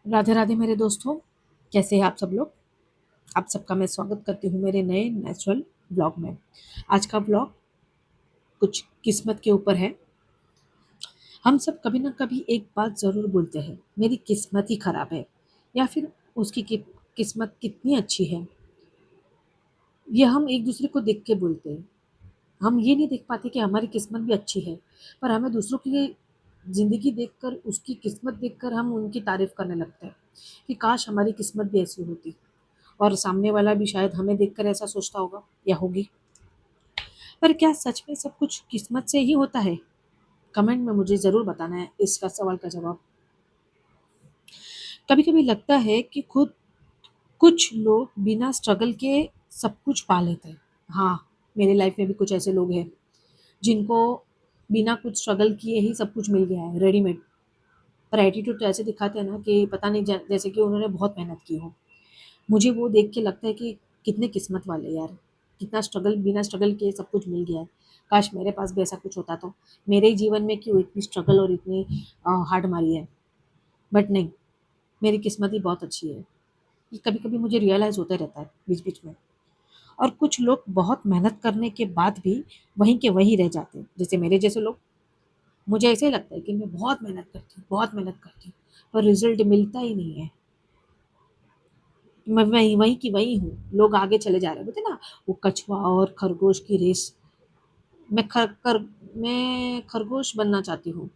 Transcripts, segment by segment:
राधे राधे मेरे दोस्तों, कैसे हैं आप सब लोग। आप सबका मैं स्वागत करती हूँ मेरे नए नेचुरल ब्लॉग में। आज का ब्लॉग कुछ किस्मत के ऊपर है। हम सब कभी ना कभी एक बात ज़रूर बोलते हैं, मेरी किस्मत ही खराब है, या फिर उसकी किस्मत कितनी अच्छी है। ये हम एक दूसरे को देख के बोलते हैं। हम ये नहीं देख पाते कि हमारी किस्मत भी अच्छी है, पर हमें दूसरों की ज़िंदगी देखकर, उसकी किस्मत देखकर हम उनकी तारीफ़ करने लगते हैं कि काश हमारी किस्मत भी ऐसी होती। और सामने वाला भी शायद हमें देखकर ऐसा सोचता होगा या होगी। पर क्या सच में सब कुछ किस्मत से ही होता है? कमेंट में मुझे ज़रूर बताना है इसका सवाल का जवाब। कभी-कभी लगता है कि खुद कुछ लोग बिना स्ट्रगल के सब कुछ पा लेते हैं। हाँ, मेरे लाइफ में भी कुछ ऐसे लोग हैं जिनको बिना कुछ स्ट्रगल किए ही सब कुछ मिल गया है रेडीमेड। पर एटीट्यूड तो ऐसे दिखाते हैं ना कि पता नहीं जैसे कि उन्होंने बहुत मेहनत की हो। मुझे वो देख के लगता है कि कितने किस्मत वाले यार, कितना स्ट्रगल बिना स्ट्रगल किए सब कुछ मिल गया है। काश मेरे पास भी ऐसा कुछ होता तो। मेरे ही जीवन में क्यों इतनी स्ट्रगल और इतनी हार्ड मारी है। बट नहीं, मेरी किस्मत ही बहुत अच्छी है। ये कभी-कभी मुझे रियलाइज़ होता रहता है बीच-बीच में। और कुछ लोग बहुत मेहनत करने के बाद भी वहीं के वहीं रह जाते हैं, जैसे मेरे जैसे लोग। मुझे ऐसा ही लगता है कि मैं बहुत मेहनत करती हूँ, पर रिज़ल्ट मिलता ही नहीं है। मैं वहीं वहीं की वहीं हूँ, लोग आगे चले जा रहे हैं। बोलते हैं ना, वो कछुआ और खरगोश की रेस। मैं खर कर मैं खरगोश बनना चाहती हूँ,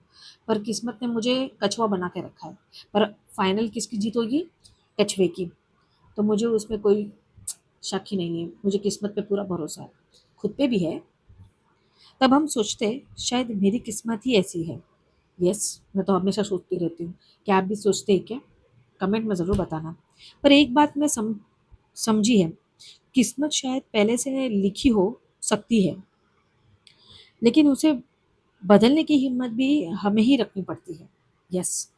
पर किस्मत ने मुझे कछुआ बना के रखा है। पर फाइनल किसकी जीत होगी? कछुए की। तो मुझे उसमें कोई शक ही नहीं है, मुझे किस्मत पे पूरा भरोसा है, खुद पे भी है। तब हम सोचते हैं शायद मेरी किस्मत ही ऐसी है। यस, मैं तो हमेशा सोचती रहती हूँ। क्या आप भी सोचते हैं क्या? कमेंट में ज़रूर बताना। पर एक बात मैं समझी है, किस्मत शायद पहले से लिखी हो सकती है, लेकिन उसे बदलने की हिम्मत भी हमें ही रखनी पड़ती है। यस,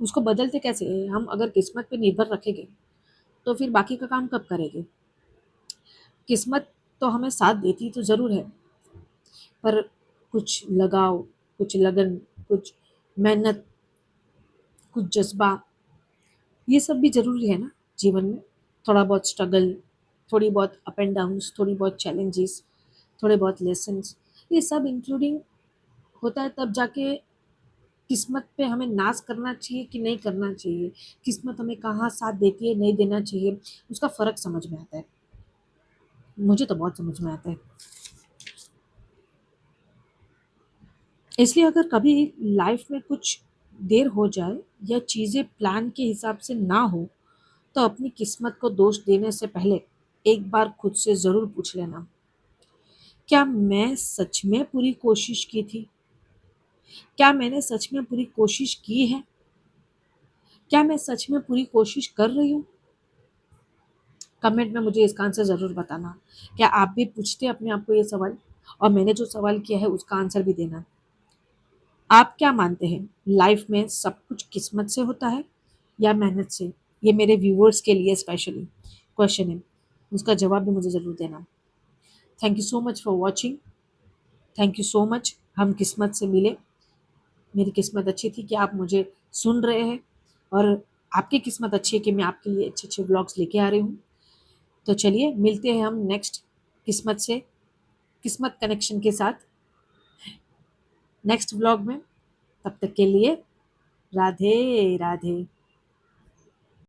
उसको बदलते कैसे? हम अगर किस्मत पे निर्भर रखेंगे, तो फिर बाकी का काम कब करेंगे? किस्मत तो हमें साथ देती तो ज़रूर है, पर कुछ लगाव, कुछ लगन, कुछ मेहनत, कुछ जज़्बा, ये सब भी ज़रूरी है ना जीवन में। थोड़ा बहुत स्ट्रगल, थोड़ी बहुत अप एंड डाउन्स, थोड़ी बहुत चैलेंजेस, थोड़े बहुत लेसन्स, ये सब इंक्लूडिंग होता है, तब जाके किस्मत पे हमें नाज़ करना चाहिए कि नहीं करना चाहिए, किस्मत हमें कहाँ साथ देती है, नहीं देना चाहिए, उसका फ़र्क समझ में आता है। मुझे तो बहुत समझ में आता है। इसलिए अगर कभी लाइफ़ में कुछ देर हो जाए या चीज़ें प्लान के हिसाब से ना हो, तो अपनी किस्मत को दोष देने से पहले एक बार खुद से ज़रूर पूछ लेना, क्या मैं सच में पूरी कोशिश की थी? क्या मैंने सच में पूरी कोशिश की है? क्या मैं सच में पूरी कोशिश कर रही हूँ? कमेंट में मुझे इसका आंसर ज़रूर बताना। क्या आप भी पूछते हैं अपने आप को ये सवाल? और मैंने जो सवाल किया है उसका आंसर भी देना। आप क्या मानते हैं, लाइफ में सब कुछ किस्मत से होता है या मेहनत से? ये मेरे व्यूअर्स के लिए स्पेशली क्वेश्चन है। उसका जवाब भी मुझे ज़रूर देना। Thank you so much for watching. Thank you so much. हम किस्मत से मिले। मेरी किस्मत अच्छी थी कि आप मुझे सुन रहे हैं, और आपकी किस्मत अच्छी है कि मैं आपके लिए अच्छे-अच्छे व्लॉग्स लेके आ रही हूँ। तो चलिए मिलते हैं हम नेक्स्ट किस्मत से, किस्मत कनेक्शन के साथ नेक्स्ट व्लॉग में। तब तक के लिए राधे राधे।